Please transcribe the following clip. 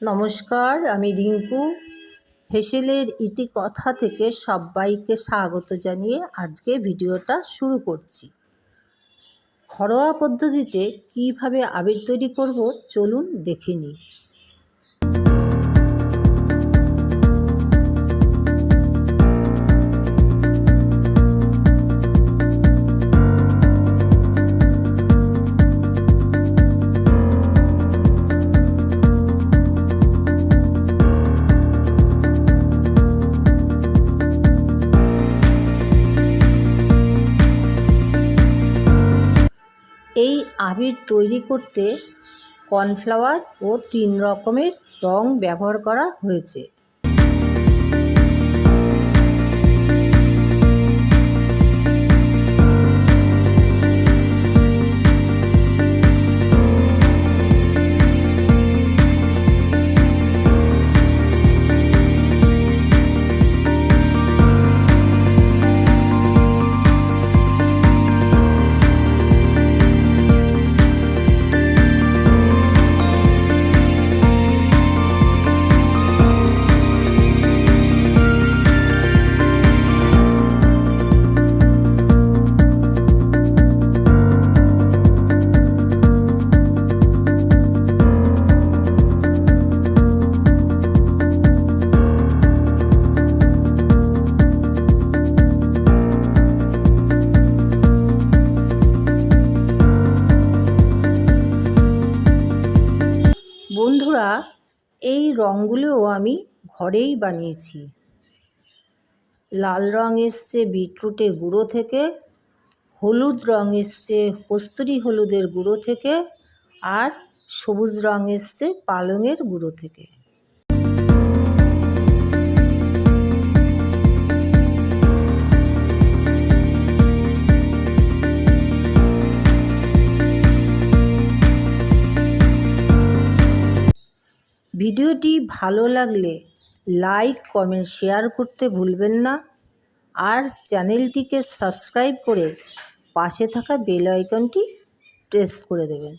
নমস্কার, আমি রিঙ্কু হেসেলের ইতিকথা থেকে সবাইকে স্বাগত জানিয়ে আজকে ভিডিওটা শুরু করছি। ঘরোয়া পদ্ধতিতে কিভাবে আবির তৈরি করব চলুন দেখে নিই। এই আবির তৈরি করতে কর্নফ্লাওয়ার ও 3 রকমের রং ব্যবহার করা হয়েছে। বন্ধুরা, এই রঙগুলোও আমি ঘরেই বানিয়েছি। লাল রং এসছে বিটরুটের গুঁড়ো থেকে, হলুদ রং এসছে কস্তুরি হলুদের গুঁড়ো থেকে, আর সবুজ রং এসছে পালংয়ের গুঁড়ো থেকে। ভিডিওটি ভালো লাগলে লাইক, কমেন্ট, শেয়ার করতে ভুলবেন না। আর চ্যানেলটিকে সাবস্ক্রাইব করে পাশে থাকা বেল আইকনটি প্রেস করে দেবেন।